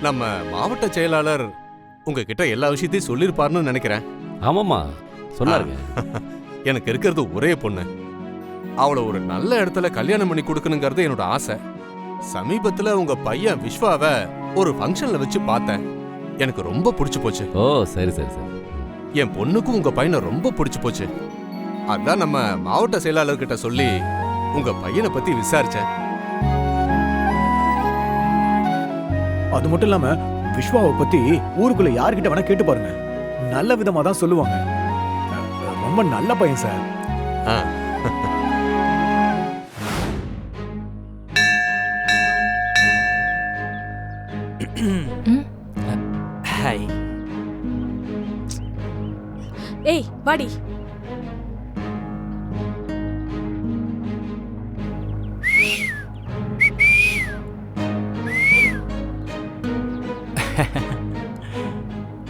நம்ம மாவட்ட செயலாளர் உங்ககிட்ட எல்லா விஷயத்தையும் சொல்லியிருப்பாருன்னு நினைக்கிறேன். ஆமாம்மா சொன்னாருங்க. எனக்கு இருக்கிறது ஒரே பொண்ணு. அவளை ஒரு நல்ல இடத்துல கல்யாணம் பண்ணி கொடுக்கணுங்கிறது என்னோட ஆசை. சமீபத்துல உங்க பையன் விஸ்வாவை ஒரு ஃபங்க்ஷன்ல வச்சு பார்த்தேன். எனக்கு ரொம்ப பிடிச்சு போச்சு. ஓ சரி சரி சரி. என் பொண்ணுக்கும் உங்க பையனை ரொம்ப பிடிச்சு போச்சு. அதான் நம்ம மாவட்ட செயலாளர்கிட்ட சொல்லி உங்க பையனை பத்தி விசாரிச்சேன். அது மட்டும் இல்லாம விஸ்வாவை பத்தி ஊருக்குள்ள யார்கிட்ட வேணா கேட்டு பாருங்க, நல்ல விதமா தான் சொல்லுவாங்க. ரொம்ப நல்ல பையன் சார். ஹாய். ஏய் வாடி.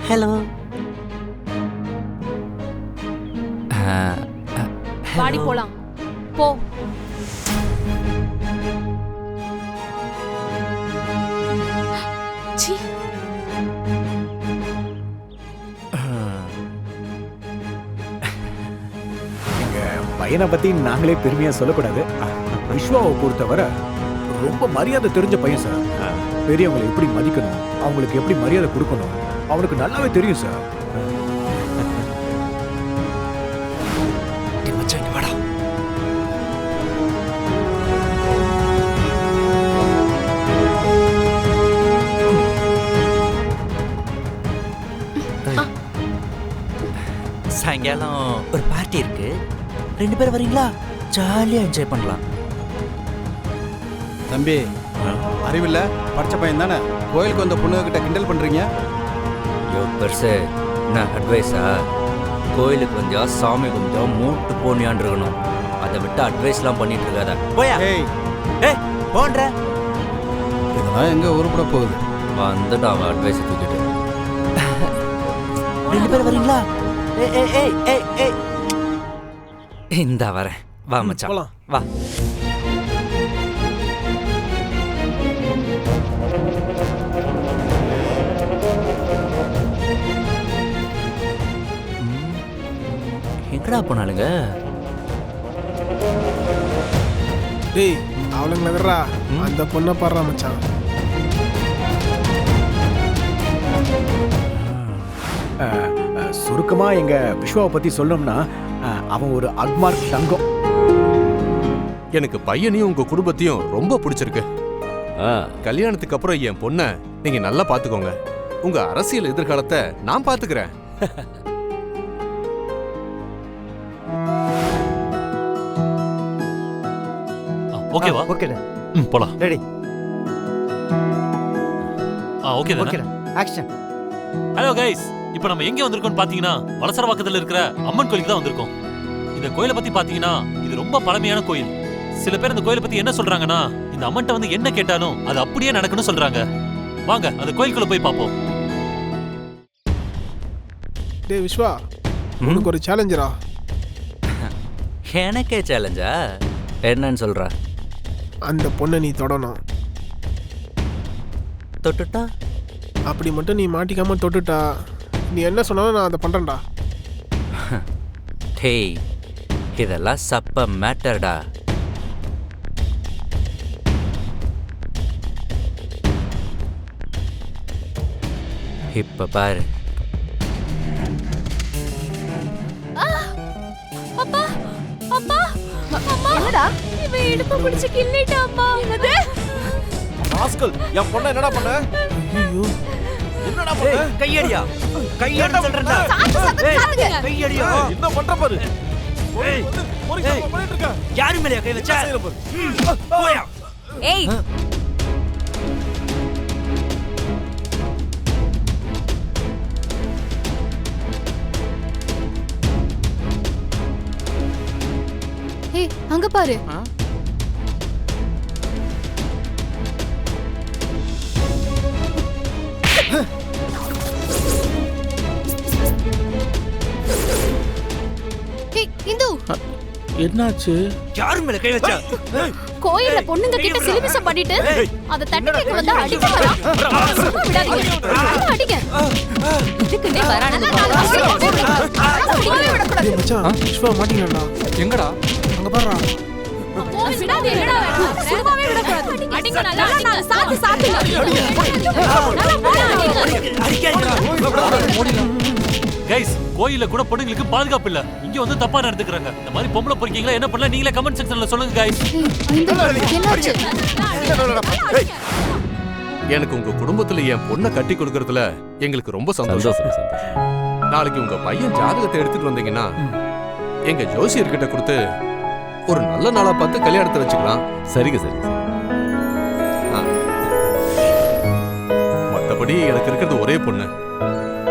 ஹலோ. வாடி போலாம். போ. சி. பையனை பத்தி நாங்களே பெருமையா சொல்லக்கூடாது. விஸ்வாவை பொறுத்தவரை ரொம்ப மரியாதை தெரிஞ்ச பையன் சார். பெரியவங்களை எப்படி மதிக்கணும், அவங்களுக்கு எப்படி மரியாதை கொடுக்கணும் அவனுக்கு நல்லாவே தெரியும் சார். சாயங்காலம் ஒரு பார்ட்டி இருக்கு, 2 பேரும் வரீங்களா? ஜாலியா என்ஜாய் பண்ணலாம். தம்பி, அறிவில்ல படிச்ச பையன் தானே, கோயிலுக்கு வந்த பொண்ணுகிட்ட கிண்டல் பண்றீங்க? யோ பெருசு, என்ன அட்வைஸா? கோயிலுக்கு வந்தியா சாமி கும்பிட்டா மூட்டு போனியான் இருக்கணும். அதை விட்டு அட்வைஸ்லாம் பண்ணிட்டு இருக்காத. போயா. ஏய் ஏய் போன்ற இதெல்லாம் எங்க உருப்பட போகுது? வந்துட்டு அவன் அட்வைஸ் தூக்கிட்டு 2 பேரும் வரீங்களா? ஏய் ஏய் ஏய் ஏய் ஏய் இந்த வரேன். வா மச்சான் வா. எங்கடா போனாலுங்க? டேய் அவளுங்க நகர்றா, அந்த பொண்ணை பாடுறா மச்சான். சுருக்கமா எங்க விஸ்வாவை பத்தி சொல்லணும்னா அவன் ஒரு அக்மார்க் தங்கம். எனக்கு பையனையும் உங்க குடும்பத்தையும் ரொம்ப பிடிச்சிருக்கு. கல்யாணத்துக்கு அப்புறம் என் பொண்ணை நீங்க நல்லா பாத்துக்கோங்க. உங்க அரசியல் எதிர்காலத்தை நான் பாத்துக்கிறேன். ஓகேவா? ஓகேடா. போலாம். ரெடி. ஓகே தான? ஓகேடா. ஆக்ஷன். ஹலோ கைஸ், இப்போ நம்ம எங்க வந்திருக்கோம்னு பாத்தீங்கன்னா வலசரவாக்கத்துல இருக்கிற அம்மன் கோயிலுக்கு தான் வந்திருக்கோம். இந்த கோயிலை பத்தி பாத்தீங்கன்னா இது ரொம்ப பழமையான கோயில். சில பேர் இந்த கோயிலை பத்தி என்ன சொல்றாங்கன்னா, இந்த அம்மன்ட்ட வந்து என்ன கேட்டாலும் அது அப்படியே நடக்கும்னு சொல்றாங்க. வாங்க அந்த கோயிலுக்குள்ள போய் பாப்போம். டேய் விஸ்வா, உனக்கு ஒரு சேலஞ்சரா? எனக்கே சேலஞ்சா? என்னன்னு சொல்ற? அந்த பொண்ணை நீ தொடணும். தொட்டுட்டா? அப்படி மட்டும் நீ மாட்டிக்காம தொட்டுட்டா, நீ என்ன சொன்னாலும் நான் அதை பண்றேன்டா. டேய் இதெல்லாம் சப்ப மேட்டர்டா. இப்ப பாரு. அப்பா அப்பா அம்மா, என்னடா இவன் இடுப்பு பிடிச்சு கிள்ளிட்டா அம்மா. என்னது ராஸ்கல், என் பொண்ணை என்னடா பண்ண? ஐயோ, என்னடா பண்ண? கையடியா, கையடி சொல்றேன்டா. கையடியா, என்ன பண்ற பாரு. ஏய் பண்ணிட்டு இருக்க. யாரு மேல கை வச்சா? போயா. ஏய் ஏய் அங்க பாரு. ஏய் இந்து, என்னாச்சு? யாரு மேல கை வச்சா? கோயில்ல பொண்ணுங்க கிட்ட சிலிமிசம் பண்ணிட்டு அத தட்டி கேக்க வந்தா அடிக்க வரா. சும்மா விடாதீங்க. மச்சான் விஸ்வா மாட்டிக்கலாம்டா. எங்கடா? அங்க பாருடா. விடாதே, என்னடா சும்மாவே விடக்கூடாது. அடிங்க நல்லா, நான் சாத்து சாத்து. கைஸ் கோயில்ல கூட பொண்ணுங்களுக்கு பாதுகாப்பு இல்ல. இங்க வந்து தப்பா நடந்துக்கறாங்க. இந்த மாதிரி பொம்பளை பொறுக்கீங்களா என்ன பண்ணலாம் நீங்களே கமெண்ட் செக்ஷன்ல சொல்லுங்க கைஸ். என்னாச்சு? எனக்கு உங்க குடும்பத்துல என் பொண்ணை கட்டி கொடுக்கறதுல எங்களுக்கு ரொம்ப சந்தோஷம். சந்தோஷம். நாளைக்கு உங்க பையன் ஜாதகத்தை எடுத்துட்டு வந்தீங்கன்னா எங்க ஜோசியர்கிட்ட கொடுத்து ஒரு நல்ல நாளா பார்த்து கல்யாணத்தை வச்சுக்கலாம். சரிங்க சரிங்க. மத்தபடி எனக்கு இருக்கிறது ஒரே பொண்ணு.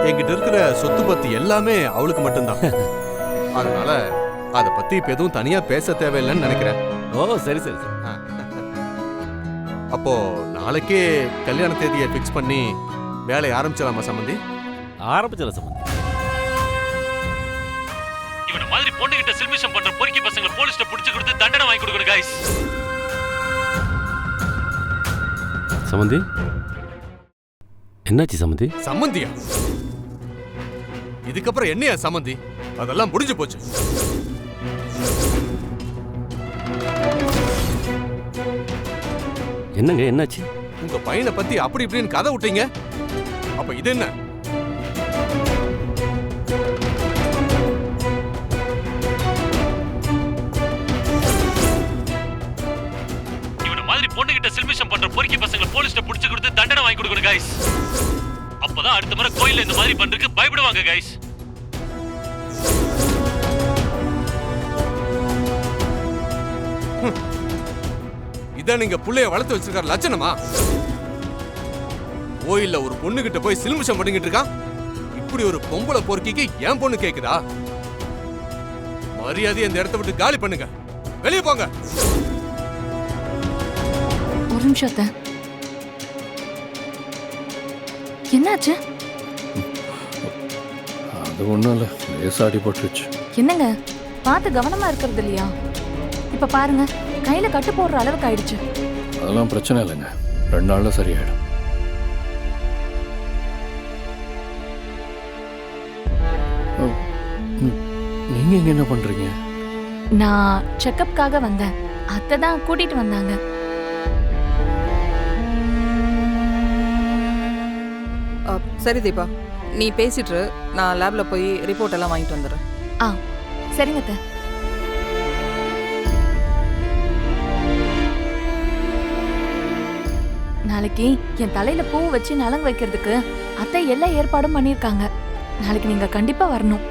என்கிட்ட இருக்கிற சொத்து பத்தி எல்லாமே அவளுக்கு மட்டும்தான். அதனால அத பத்தி இப்ப எதுவும் தனியா பேச தேவையில்லைன்னு நினைக்கிறேன். ஓ சரி சரி சரி. அப்போ நாளைக்கே கல்யாண தேதியை பிக்ஸ் பண்ணி வேலையை ஆரம்பிச்சலாமா சம்பந்தி? ஆரம்பிச்சல சம்பந்தி. இவன மாதிரி பொண்ணுகிட்ட சில்மிஷம் பண்ற பொறுக்கி பசங்களை போலீஸ்ல புடிச்சு கொடுத்து தண்டனை வாங்கி கொடுக்கணும் கைஸ். சம்பந்தி என்னாச்சு சம்பந்தி? சம்பந்தியா? இதுக்கப்புறம் என்னையா சம்பந்தி? அதெல்லாம் முடிஞ்சு போச்சு. என்னங்க என்னாச்சு? உங்க பையனை பத்தி அப்படி இப்படின்னு கதை விட்டீங்க. அப்ப இது என்ன? இவன மாதிரி பொண்ணுகிட்ட சில்மிஷம் பண்ற பொறுக்கி பசங்களை போலீஸ்ல புடிச்சு கொடுத்து தண்டனை வாங்கி கொடுக்கணும் கைஸ். அப்பதான் அடுத்த முறை கோயில்ல இந்த மாதிரி பண்றதுக்கு பயப்படுவாங்க கைஸ். இதான் நீங்க புள்ளைய வளர்த்து வச்சிருக்கிற லட்சணமா? கோயில்ல ஒரு பொண்ணு கிட்ட போய் சில்மிஷம் பண்ணிக்கிட்டு இருக்கான். இப்படி ஒரு பொம்பளை பொறுக்கிக்கு என் பொண்ணு கேக்குதா? மரியாதையை இந்த இடத்த விட்டு காலி பண்ணுங்க. வெளியே போங்க. ஒரு நிமிஷத்த. என்னாச்சு? அது ஒன்றும் இல்லை, லேசாடி போட்டுருச்சு. என்னங்க பார்த்து கவனமா இருக்கிறது இல்லையா? இப்ப பாருங்க கையில கட்டு போடுற அளவுக்கு ஆயிடுச்சு. அதெல்லாம் பிரச்சனை இல்லைங்க, 2 நாள்ல சரியாயிடும். நீங்க இங்க என்ன பண்றீங்க? நான் செக்கப்காக வந்தேன். அத்தை தான் கூட்டிட்டு வந்தாங்க. சரி தீபா, நீ பேசிட்டு நான் லேப்ல போய் ரிப்போர்ட் எல்லாம் வாங்கிட்டு வந்துடுறேன். ஆ சரிங்க அத்தை. நாளைக்கு என் தலையில பூ வச்சு நலங்கு வைக்கிறதுக்கு அத்தை எல்லா ஏற்பாடும் பண்ணியிருக்காங்க. நாளைக்கு நீங்க கண்டிப்பா வரணும்.